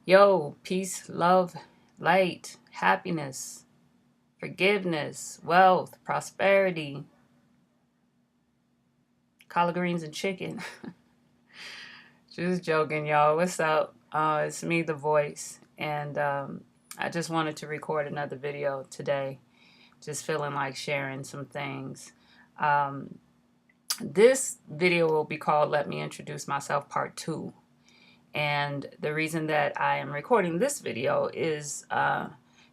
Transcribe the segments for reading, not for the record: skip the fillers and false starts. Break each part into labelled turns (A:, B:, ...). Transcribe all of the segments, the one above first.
A: Yo, peace, love, light, happiness, forgiveness, wealth, prosperity, collard greens and chicken. Just joking, y'all. What's up? It's me, TheVoice, and I just wanted to record another video today. Just feeling like sharing some things. Um, this video will be called Let Me Introduce Myself Part 2. And the reason that I am recording this video is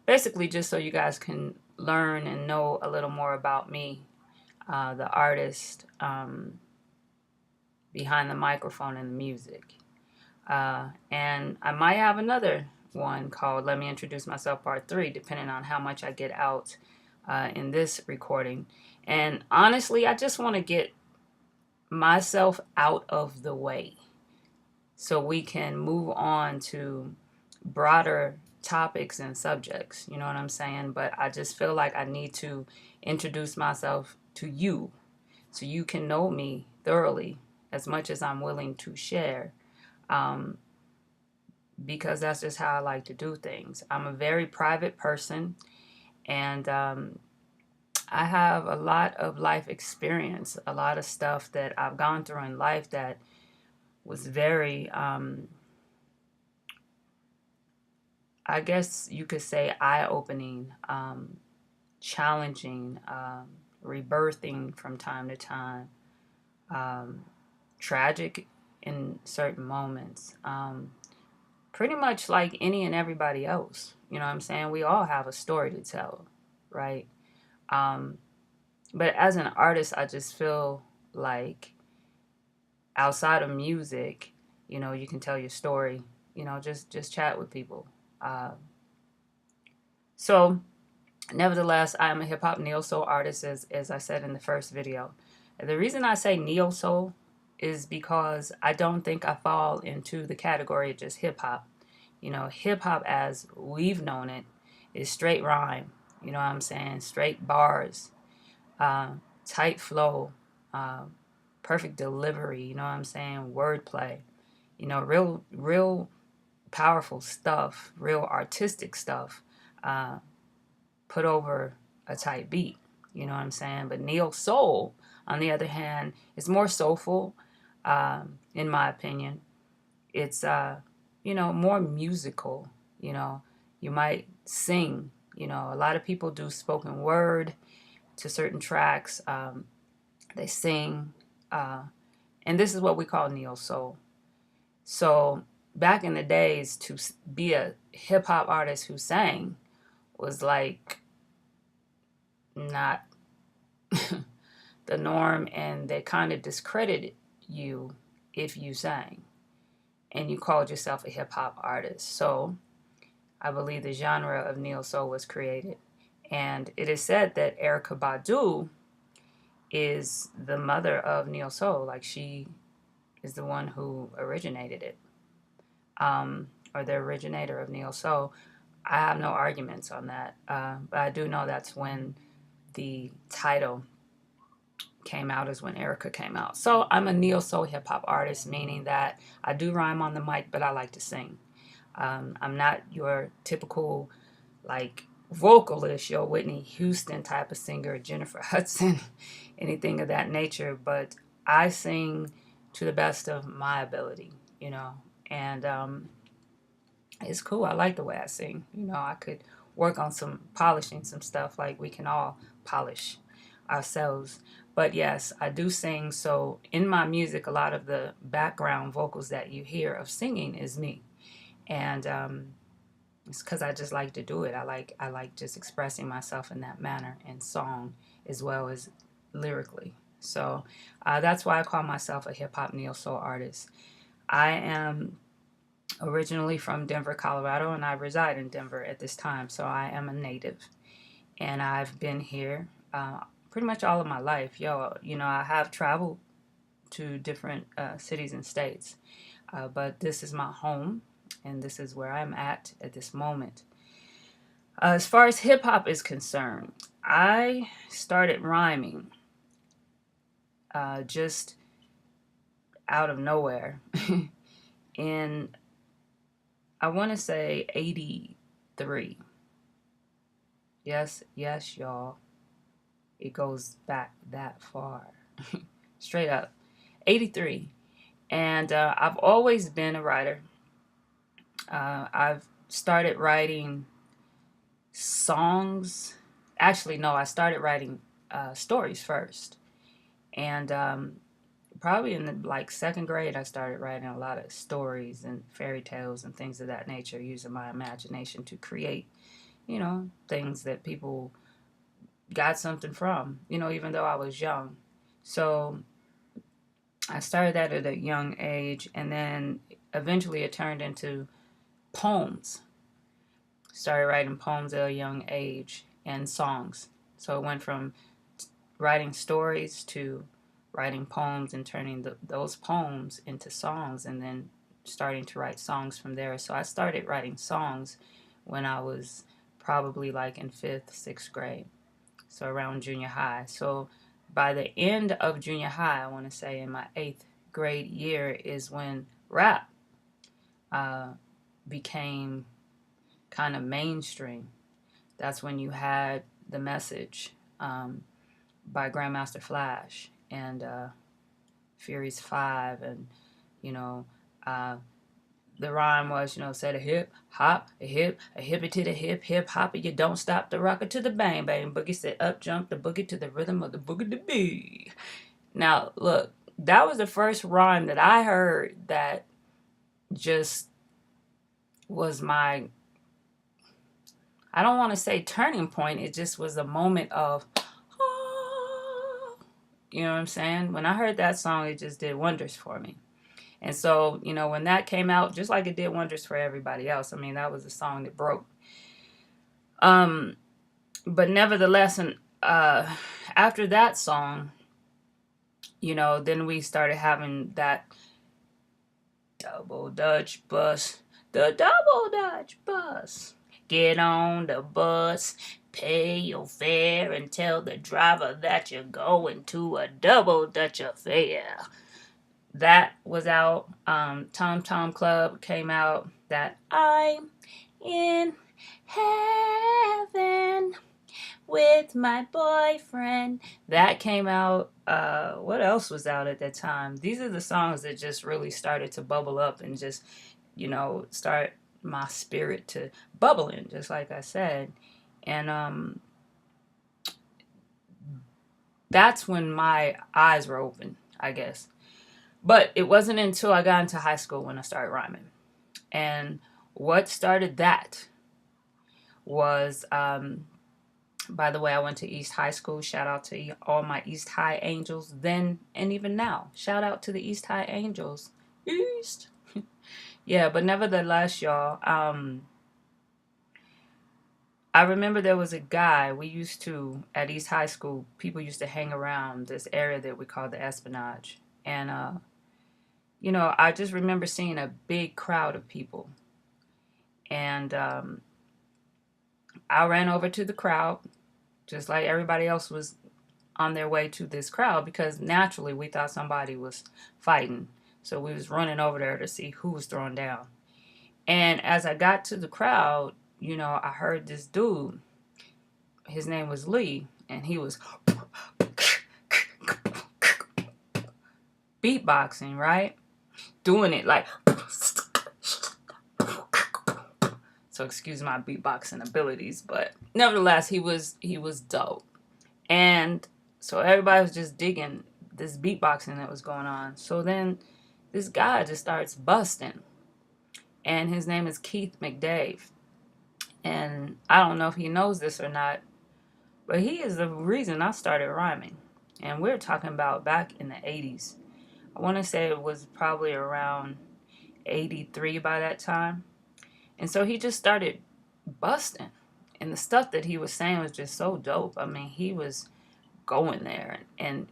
A: basically just so you guys can learn and know a little more about me, the artist behind the microphone and the music. And I might have another one called Let Me Introduce Myself Part 3, depending on how much I get out in this recording. And honestly, I just want to get myself out of the way so we can move on to broader topics and subjects. You know what I'm saying? But I just feel like I need to introduce myself to you so you can know me thoroughly as much as I'm willing to share, because that's just how I like to do things. I'm a very private person, and I have a lot of life experience, a lot of stuff that I've gone through in life that was very I guess you could say eye-opening, challenging, rebirthing from time to time, tragic in certain moments. Pretty much like any and everybody else. You know what I'm saying? We all have a story to tell, right? But as an artist, I just feel like outside of music, you can tell your story, just chat with people. Uh, so Nevertheless, I am a hip hop neo soul artist, as I said in the first video. And the reason I say neo soul is because I don't think I fall into the category of just hip hop. Hip hop as we've known it is straight rhyme. You know what I'm saying? Straight bars, uh, tight flow, uh, perfect delivery. You know what I'm saying? Wordplay. Real powerful stuff, real artistic stuff. Put over a tight beat. You know what I'm saying? But neo soul, on the other hand, is more soulful, in my opinion. It's more musical. You might sing. A lot of people do spoken word to certain tracks. They sing, and this is what we call neo soul. So back in the days, to be a hip hop artist who sang was like not the norm, and they kind of discredited you if you sang and you called yourself a hip hop artist. So I believe the genre of neo soul was created, and it is said that Erykah Badu is the mother of neo soul. Like, she is the one who originated it, or the originator of neo soul. I have no arguments on that, but I do know that's when the title came out, is when Erykah came out. So I'm a neo soul hip hop artist, meaning that I do rhyme on the mic, but I like to sing. I'm not your typical like vocalist, your Whitney Houston type of singer, Jennifer Hudson, anything of that nature. But I sing to the best of my ability, and it's cool. I like the way I sing. I could work on some polishing some stuff, like we can all polish ourselves. But yes, I do sing. So in my music, a lot of the background vocals that you hear of singing is me, and it's because I just like to do it. I like just expressing myself in that manner in song as well as lyrically. So that's why I call myself a hip hop neo soul artist. I am originally from Denver, Colorado, and I reside in Denver at this time. So I am a native, and I've been here pretty much all of my life. I have traveled to different cities and states, but this is my home, and this is where I'm at this moment. As far as hip hop is concerned, I started rhyming just out of nowhere in I want to say 83. Yes, yes, y'all. It goes back that far. Straight up. 83. And I've always been a writer. I've started writing songs. Actually, no, I started writing stories first. And probably in the like second grade, I started writing a lot of stories and fairy tales and things of that nature, using my imagination to create, things that people got something from, even though I was young. So I started that at a young age, and then eventually it turned into poems. Started writing poems at a young age and songs. So it went from writing stories to writing poems and turning those poems into songs, and then starting to write songs from there. So I started writing songs when I was probably like in fifth, sixth grade. So around junior high. So by the end of junior high, I want to say in my eighth grade year, is when rap uh, became kind of mainstream. That's when you had The Message by GrandMaster Flash and Furious 5, and you know, uh, the rhyme was, said a hip hop, a hippie to the hip hop, you don't stop the rocker to the bang bang boogie. Said up jump the boogie to the rhythm of the boogie to bee. Now look, that was the first rhyme that I heard that just was my, I don't want to say turning point. It just was a moment of, oh, you know what I'm saying? When I heard that song, it just did wonders for me. And so, when that came out, just like it did wonders for everybody else, I mean, that was a song that broke. But nevertheless, and after that song, then we started having that double Dutch bus, the double Dutch bus. Get on the bus, pay your fare, and tell the driver that you're going to a double Dutch affair. That was out. Tom Tom Club came out. That I'm in heaven with my boyfriend. That came out. What else was out at that time? These are the songs that just really started to bubble up and just, start my spirit to bubbling, just like I said. And that's when my eyes were open, I guess. But it wasn't until I got into high school when I started rhyming. And what started that was, by the way, I went to East High School. Shout out to all my East High Angels then and even now. Shout out to the East High Angels. East. Yeah, but nevertheless, y'all, I remember there was a guy we used to, at East High School, people used to hang around this area that we call the Espionage. And, I just remember seeing a big crowd of people. And I ran over to the crowd, just like everybody else was on their way to this crowd, because naturally we thought somebody was fighting. So we was running over there to see who was throwing down. And as I got to the crowd, I heard this dude. His name was Lee, and he was beatboxing, right? Doing it like. So excuse my beatboxing abilities, but nevertheless, he was dope. And so everybody was just digging this beatboxing that was going on. So then this guy just starts busting. And his name is Keith McDave. And I don't know if he knows this or not, but he is the reason I started rhyming. And we're talking about back in the 80s. I want to say it was probably around 83 by that time. And so he just started busting. And the stuff that he was saying was just so dope. I mean, he was going there. And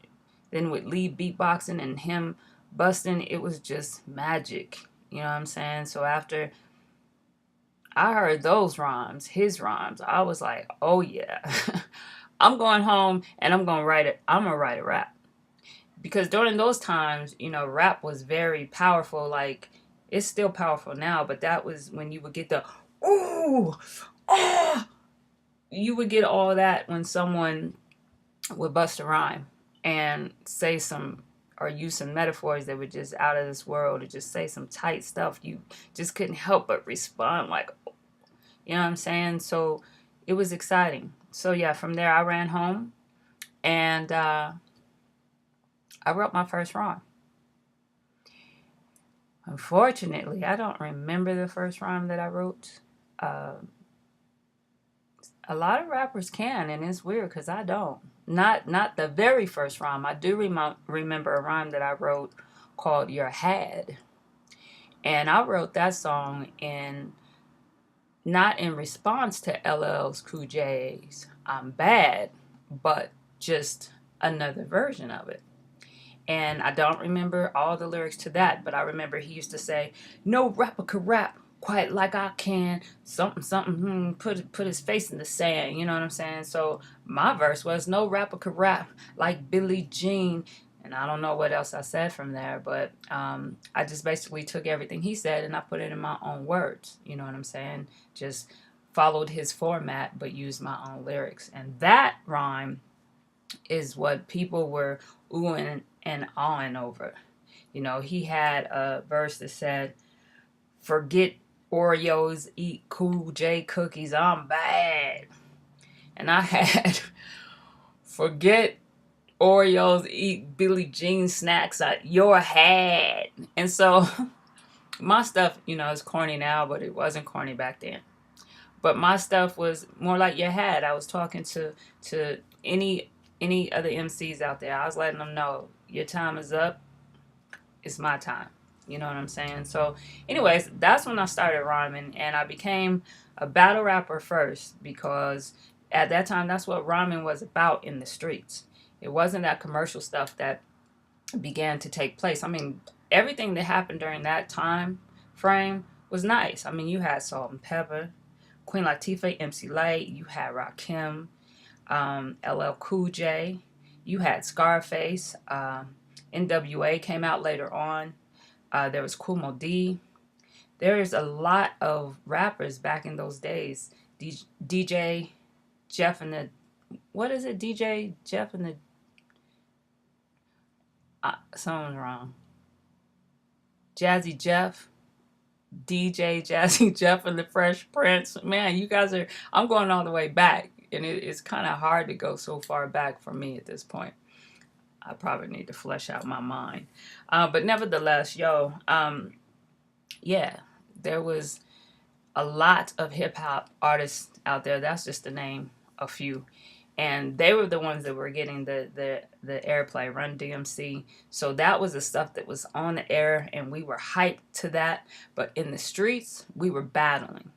A: then with Lee beatboxing and him busting, it was just magic. You know what I'm saying? So after I heard those rhymes, his rhymes, I was like, oh yeah. I'm going home and I'm going to write it. I'm going to write a rap. Because during those times, rap was very powerful. Like, It's still powerful now, but that was when you would get the ooh, ah, you would get all that when someone would bust a rhyme and say some or use some metaphors that were just out of this world, or just say some tight stuff. You just couldn't help but respond like, you know what I'm saying? So it was exciting. So yeah, from there I ran home and I wrote my first rhyme. Unfortunately, I don't remember the first rhyme that I wrote. Uh, a lot of rappers can, and it's weird because I don't. Not the very first rhyme. I do remember a rhyme that I wrote called "Your Had," and I wrote that song in not in response to LL's Cool J's "I'm Bad," but just another version of it. And I don't remember all the lyrics to that, but I remember he used to say, "No rapper could rap quite like I can. Something, something, put his face in the sand." You know what I'm saying? So my verse was, "No rapper could rap like Billie Jean." And I don't know what else I said from there, but I just basically took everything he said and I put it in my own words. You know what I'm saying? Just followed his format, but used my own lyrics. And that rhyme is what people were oohing and awing over. You know, he had a verse that said, "Forget Oreos, eat Cool J cookies, I'm bad." And I had, "Forget Oreos, eat Billie Jean snacks at your head." And so my stuff, you know, is corny now, but it wasn't corny back then. But my stuff was more like your head. I was talking to any other MCs out there. I was letting them know your time is up. It's my time. You know what I'm saying? So, anyways, that's when I started rhyming, and I became a battle rapper first because at that time, that's what rhyming was about in the streets. It wasn't that commercial stuff that began to take place. I mean, everything that happened during that time frame was nice. I mean, you had Salt and Pepper, Queen Latifah, MC Lyte, you had Rakim, LL Cool J, you had Scarface, NWA came out later on. There was Kumo D. There is a lot of rappers back in those days. DJ Jeff and the, what is it? DJ Jeff and the, someone's wrong. Jazzy Jeff. DJ Jazzy Jeff and the Fresh Prince. Man, you guys are, I'm going all the way back. And it's kind of hard to go so far back for me at this point. I probably need to flesh out my mind. But nevertheless, yeah, there was a lot of hip hop artists out there. That's just to name a few. And they were the ones that were getting the airplay, Run DMC. So that was the stuff that was on the air, and we were hyped to that. But in the streets, we were battling.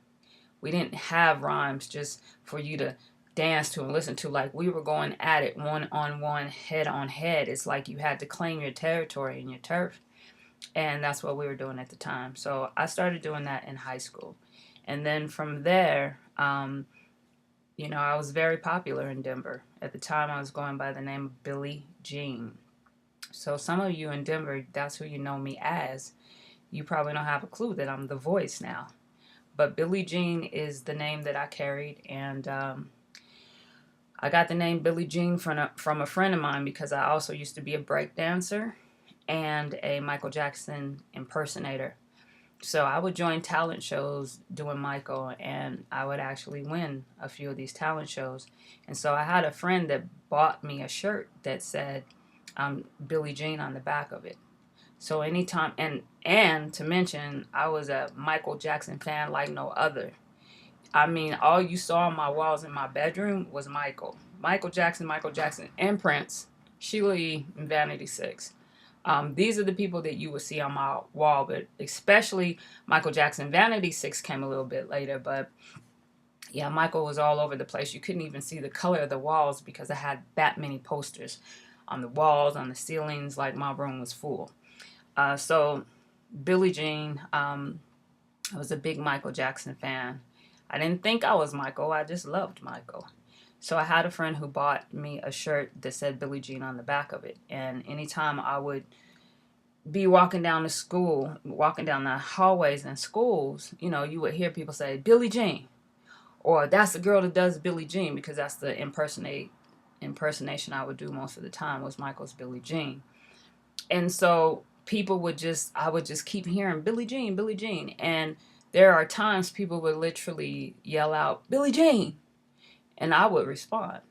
A: We didn't have rhymes just for you to dance to and listen to. Like, we were going at it one on one, head on head. It's like you had to claim your territory and your turf. And that's what we were doing at the time. So I started doing that in high school. And then from there, you know, I was very popular in Denver. At the time, I was going by the name of Billie Jean. So some of you in Denver, that's who you know me as. You probably don't have a clue that I'm TheVoice now. But Billie Jean is the name that I carried. And I got the name Billie Jean from a friend of mine because I also used to be a break dancer and a Michael Jackson impersonator. So I would join talent shows doing Michael, and I would actually win a few of these talent shows. And so I had a friend that bought me a shirt that said Billie Jean on the back of it. So anytime, and to mention, I was a Michael Jackson fan like no other. I mean, all you saw on my walls in my bedroom was Michael. Michael Jackson, and Prince, Sheila E., and Vanity 6. These are the people that you would see on my wall, but especially Michael Jackson. Vanity 6 came a little bit later, but yeah, Michael was all over the place. You couldn't even see the color of the walls because I had that many posters on the walls, on the ceilings, like my room was full. So Billie Jean, I was a big Michael Jackson fan. I didn't think I was Michael, I just loved Michael. So I had a friend who bought me a shirt that said Billie Jean on the back of it. And anytime I would be walking down the school, walking down the hallways in schools, you know, you would hear people say, Billie Jean, or that's the girl that does Billie Jean, because that's the impersonation I would do most of the time was Michael's Billie Jean. And so I would just keep hearing Billie Jean, Billie Jean. And there are times people would literally yell out, Billie Jean. And I would respond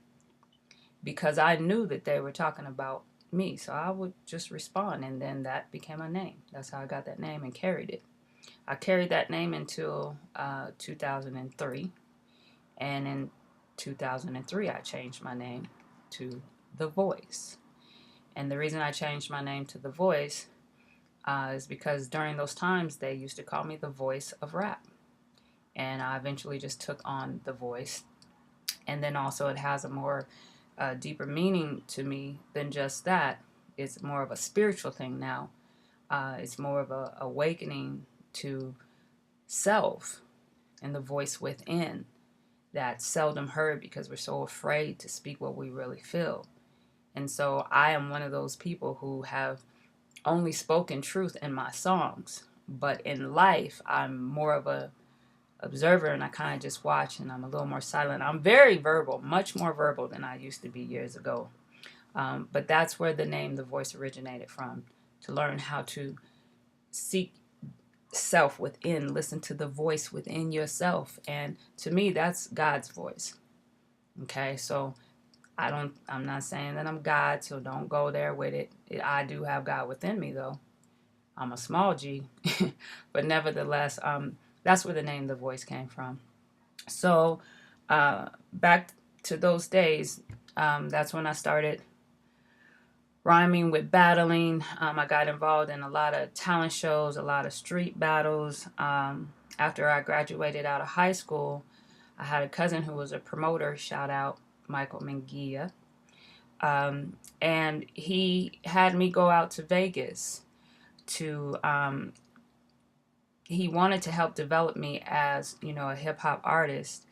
A: because I knew that they were talking about me. So I would just respond. And then that became my name. That's how I got that name and carried it. I carried that name until 2003. And in 2003, I changed my name to TheVoice. And the reason I changed my name to TheVoice is because during those times they used to call me the voice of rap. And I eventually just took on The Voice. And then also it has a more deeper meaning to me than just that. It's more of a spiritual thing now. It's more of a awakening to self and the voice within that's seldom heard because we're so afraid to speak what we really feel. And so I am one of those people who have only spoken truth in my songs, but in life I'm more of a observer, and I kind of just watch, and I'm a little more silent. I'm very verbal, much more verbal than I used to be years ago. But that's where the name The Voice originated from, to learn how to seek self within, listen to the voice within yourself. And to me, that's God's voice. Okay, so I'm not saying that I'm God, so don't go there with it. I do have God within me, though. I'm a small G, but nevertheless, that's where the name The Voice came from. So back to those days, that's when I started rhyming with battling. I got involved in a lot of talent shows, a lot of street battles. After I graduated out of high school, I had a cousin who was a promoter, shout out Michael Mengia. And he had me go out to Vegas to, he wanted to help develop me as, you know, a hip hop artist.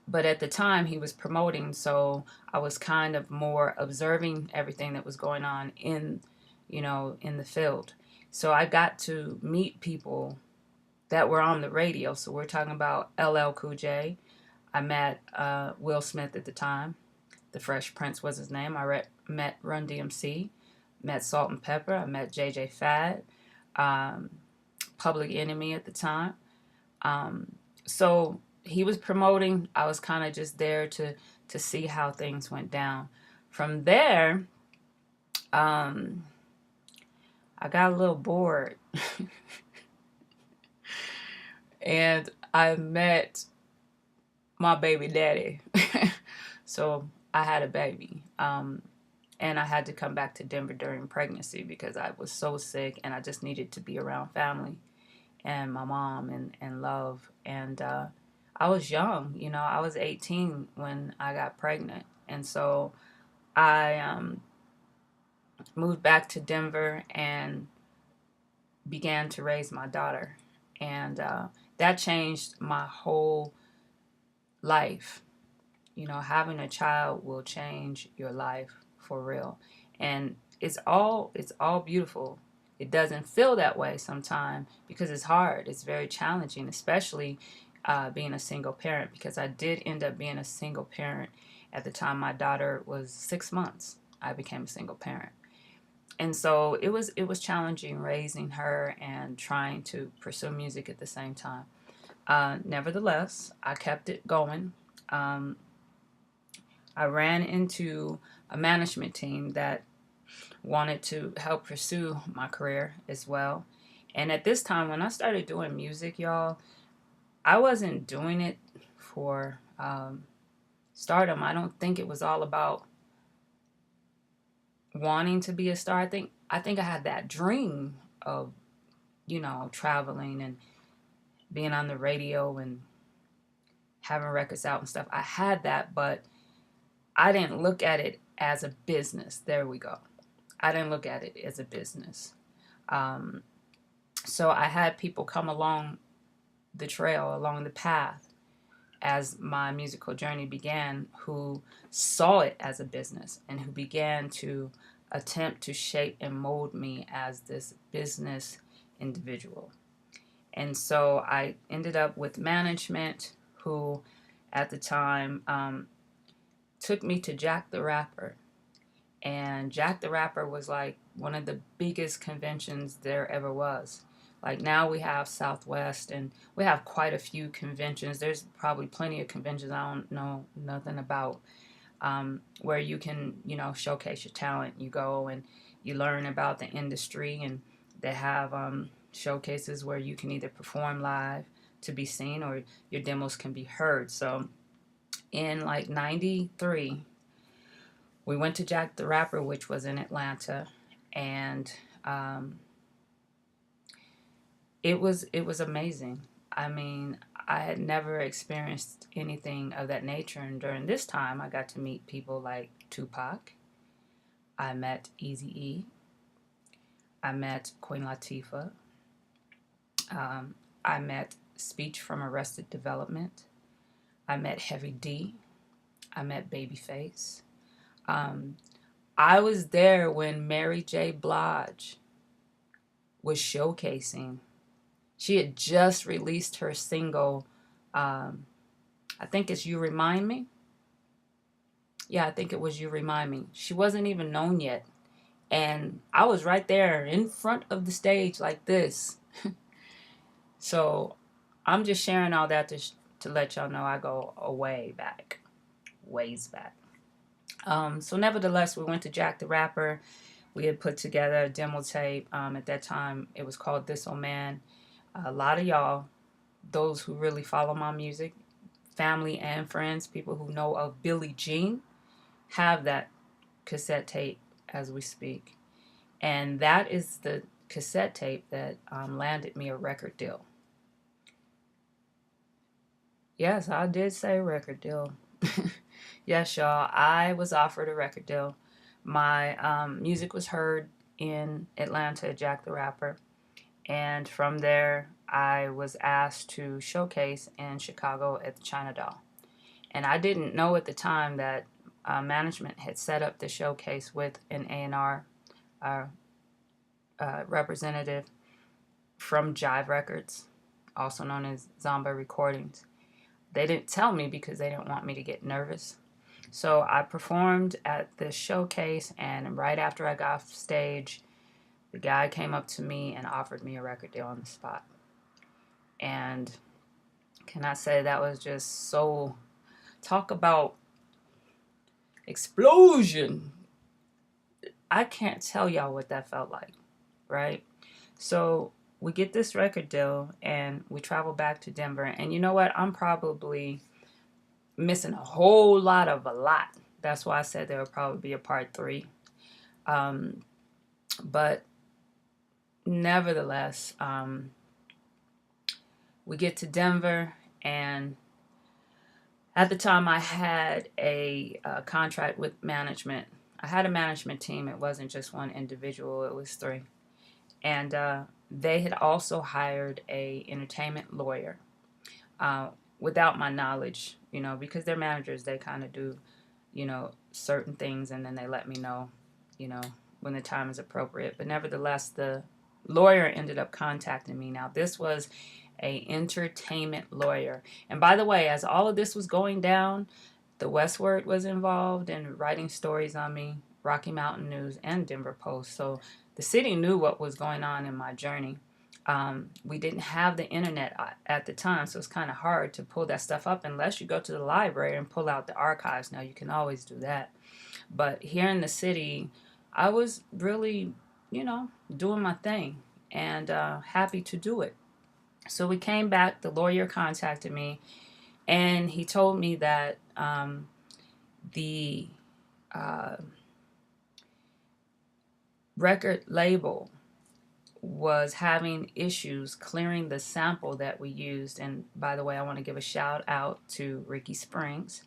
A: But at the time he was promoting, so I was kind of more observing everything that was going on in, you know, in the field. So I got to meet people that were on the radio. So we're talking about LL Cool J. I met Will Smith at the time. The Fresh Prince was his name. Met Run DMC, met Salt and Pepper. I met JJ Fad, Public Enemy at the time. So he was promoting. I was kind of just there to see how things went down. From there, I got a little bored, and I met my baby daddy. So I had a baby, and I had to come back to Denver during pregnancy because I was so sick, and I just needed to be around family and my mom and love. And I was young, you know, I was 18 when I got pregnant. And so I moved back to Denver and began to raise my daughter. And that changed my whole life. You know, having a child will change your life for real. And it's all beautiful. It doesn't feel that way sometimes because it's hard. It's very challenging, especially being a single parent, because I did end up being a single parent at the time my daughter was 6 months. I became a single parent. And so it was challenging raising her and trying to pursue music at the same time. Nevertheless, I kept it going. Um, I ran into a management team that wanted to help pursue my career as well. And at this time, when I started doing music, y'all, I wasn't doing it for stardom. I don't think it was all about wanting to be a star. I think I had that dream of, you know, traveling and being on the radio and having records out and stuff. I had that, but I didn't look at it as a business. There we go. I didn't look at it as a business. Um, so I had people come along the trail, along the path, as my musical journey began, who saw it as a business and who began to attempt to shape and mold me as this business individual. And so I ended up with management who at the time took me to Jack the Rapper. And Jack the Rapper was like one of the biggest conventions there ever was. Like now we have Southwest and we have quite a few conventions. There's probably plenty of conventions I don't know nothing about, where you can, showcase your talent. You go and you learn about the industry, and they have showcases where you can either perform live to be seen or your demos can be heard. So in like 93, we went to Jack the Rapper, which was in Atlanta, and it was amazing. I mean, I had never experienced anything of that nature, and during this time, I got to meet people like Tupac. I met Eazy-E. I met Queen Latifah. I met Speech from Arrested Development. I met Heavy D. I met Babyface. I was there when Mary J. Blige was showcasing. She had just released her single, I think it's You Remind Me. Yeah, I think it was You Remind Me. She wasn't even known yet. And I was right there in front of the stage like this. So I'm just sharing all that to let y'all know I go a way back, ways back. So nevertheless, we went to Jack the Rapper. We had put together a demo tape. At that time, it was called This Old Man. A lot of y'all, those who really follow my music, family and friends, people who know of Billie Jean, have that cassette tape as we speak. And that is the cassette tape that landed me a record deal. Yes, I did say record deal. Yes, y'all, I was offered a record deal. My music was heard in Atlanta, Jack the Rapper. And from there, I was asked to showcase in Chicago at the China Doll. And I didn't know at the time that management had set up the showcase with an A&R representative from Jive Records, also known as Zomba Recordings. They didn't tell me because they didn't want me to get nervous. So I performed at the showcase, and right after I got off stage, the guy came up to me and offered me a record deal on the spot. And can I say that was just so... Talk about explosion. I can't tell y'all what that felt like, right? So we get this record deal and we travel back to Denver. And you know what? I'm probably missing a whole lot of a lot. That's why I said there would probably be a part 3. But nevertheless, we get to Denver, and at the time I had a contract with management. I had a management team. It wasn't just one individual. It was 3. And they had also hired a entertainment lawyer without my knowledge, because they're managers. They kind of do, certain things, and then they let me know, when the time is appropriate. But nevertheless, the lawyer ended up contacting me. Now, this was a entertainment lawyer. And by the way, as all of this was going down, the Westward was involved in writing stories on me, Rocky Mountain News and Denver Post. So the city knew what was going on in my journey. We didn't have the internet at the time, so it's kind of hard to pull that stuff up unless you go to the library and pull out the archives. Now, you can always do that. But here in the city, I was really, doing my thing, and happy to do it. So we came back, the lawyer contacted me, and he told me that the record label was having issues clearing the sample that we used. And by the way, I want to give a shout out to Ricky Springs,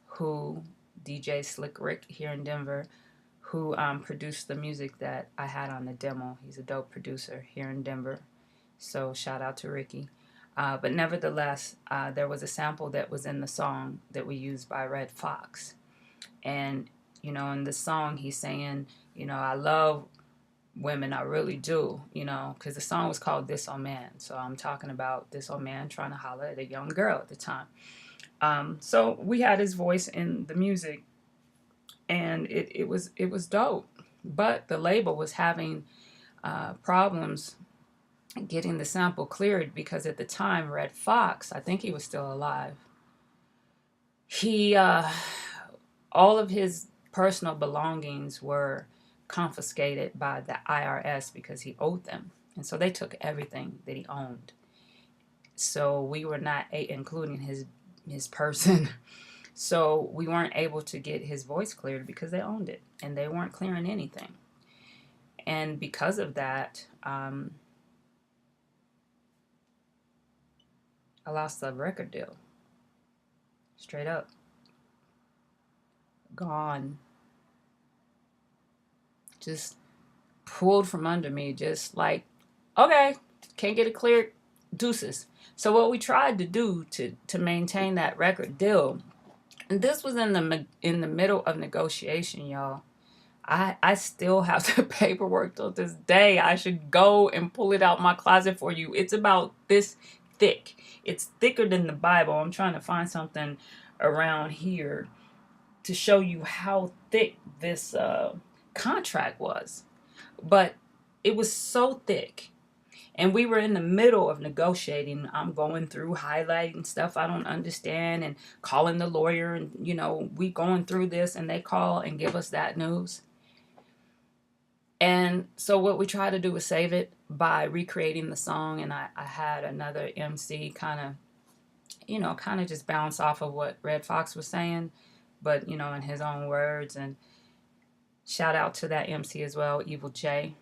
A: who DJ Slick Rick here in Denver, who produced the music that I had on the demo. He's a dope producer here in Denver. So shout out to Ricky. But nevertheless, there was a sample that was in the song that we used by Red Fox. And, In the song he's saying, I love women, I really do, because the song was called This Old Man. So I'm talking about this old man trying to holler at a young girl at the time. So we had his voice in the music, and it was dope. But the label was having problems getting the sample cleared because at the time, Red Fox, I think he was still alive. He all of his personal belongings were confiscated by the IRS because he owed them, and so they took everything that he owned. So we were not including his person. So we weren't able to get his voice cleared because they owned it and they weren't clearing anything. And because of that, I lost the record deal. Straight up. Gone. Just pulled from under me. Just like, okay, can't get it cleared. Deuces. So what we tried to do to maintain that record deal, and this was in the middle of negotiation, y'all. I still have the paperwork till this day. I should go and pull it out my closet for you. It's about this thick. It's thicker than the Bible. I'm trying to find something around here to show you how thick this contract was. But it was so thick. And we were in the middle of negotiating. I'm going through highlighting stuff I don't understand and calling the lawyer. And, we going through this and they call and give us that news. And so what we try to do is save it by recreating the song. And I had another MC kind of just bounce off of what Red Fox was saying, but, in his own words. And shout out to that MC as well, Evil J.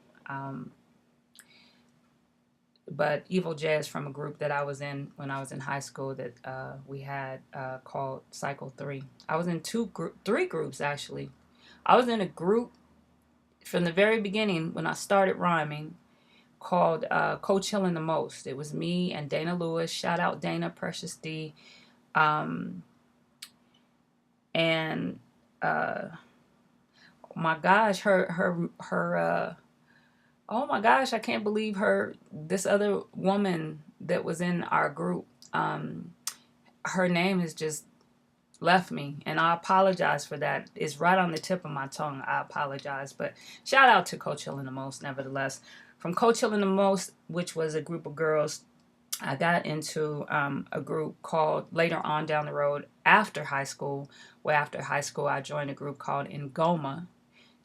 A: But Evil J is from a group that I was in when I was in high school that we had called Cycle 3. I was in three groups, actually. I was in a group from the very beginning when I started rhyming called Coach Hill and the Most. It was me and Dana Lewis. Shout out Dana, Precious D. And my gosh, oh my gosh, I can't believe this other woman that was in our group, her name has just left me, and I apologize for that. It's right on the tip of my tongue. I apologize, but shout out to Coach Hill and the Most, nevertheless. From Coach Hill and the Most, which was a group of girls, I got into a group called, later on down the road, after high school, I joined a group called Ngoma.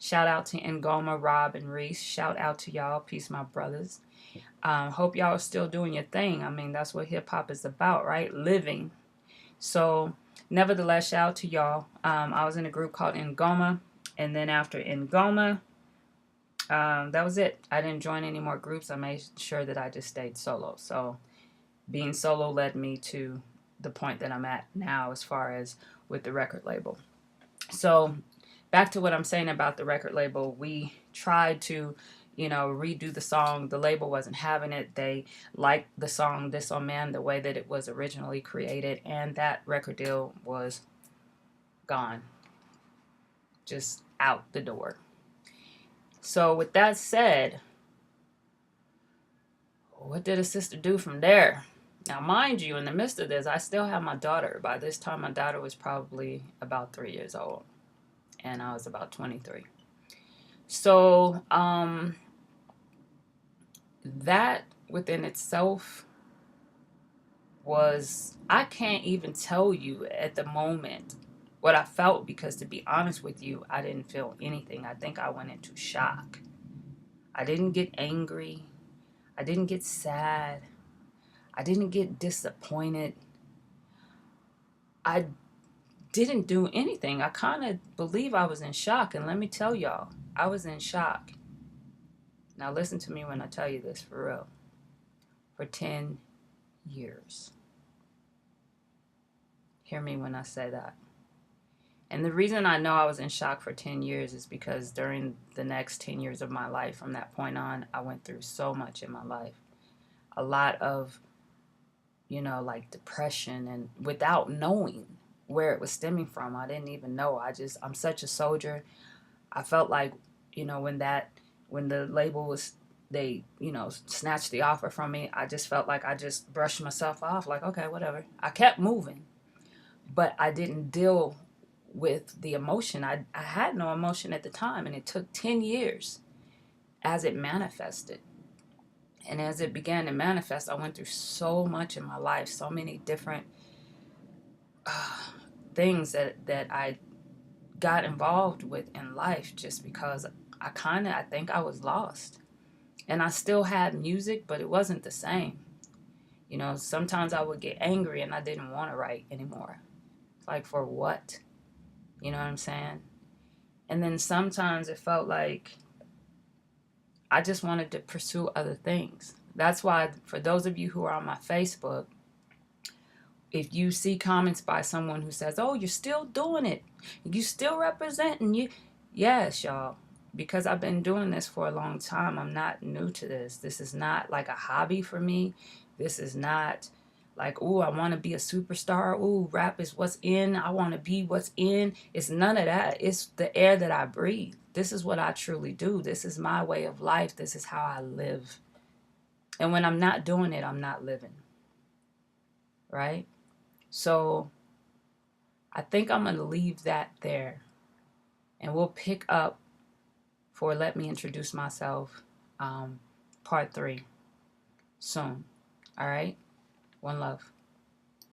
A: Shout out to Ngoma, Rob, and Reese. Shout out to y'all. Peace, my brothers. Hope y'all are still doing your thing. I mean, that's what hip-hop is about, right? Living. So, nevertheless, shout out to y'all. I was in a group called Ngoma. And then after Ngoma, that was it. I didn't join any more groups. I made sure that I just stayed solo. So, being solo led me to the point that I'm at now as far as with the record label. So, back to what I'm saying about the record label, we tried to, redo the song. The label wasn't having it. They liked the song This Old Man the way that it was originally created, and that record deal was gone. Just out the door. So with that said, what did a sister do from there? Now, mind you, in the midst of this, I still have my daughter. By this time, my daughter was probably about 3 years old, and I was about 23. So, that within itself was, I can't even tell you at the moment what I felt, because to be honest with you, I didn't feel anything. I think I went into shock. I didn't get angry. I didn't get sad. I didn't get disappointed. I didn't do anything. I kind of believe I was in shock. And let me tell y'all, I was in shock. Now listen to me when I tell you this for real. For 10 years. Hear me when I say that. And the reason I know I was in shock for 10 years is because during the next 10 years of my life, from that point on, I went through so much in my life. A lot of, like depression, and without knowing. where it was stemming from. I didn't even know. I'm such a soldier. I felt like, when the label was, they, snatched the offer from me, I just felt like I just brushed myself off, like, okay, whatever. I kept moving, but I didn't deal with the emotion. I had no emotion at the time, and it took 10 years as it manifested. And as it began to manifest, I went through so much in my life, so many different uh, things that I got involved with in life, just because I think I was lost. And I still had music, but it wasn't the same. Sometimes I would get angry and I didn't want to write anymore. Like, for what? You know what I'm saying? And then sometimes it felt like I just wanted to pursue other things. That's why, for those of you who are on my Facebook, if you see comments by someone who says, "Oh, you're still doing it, you still representing you," yes, y'all, because I've been doing this for a long time. I'm not new to this. This is not like a hobby for me. This is not like, "Oh, I want to be a superstar. Oh, rap is what's in. I want to be what's in." It's none of that. It's the air that I breathe. This is what I truly do. This is my way of life. This is how I live. And when I'm not doing it, I'm not living. Right? So I think I'm going to leave that there. And we'll pick up for Let Me Introduce Myself, part 3 soon. All right? One love.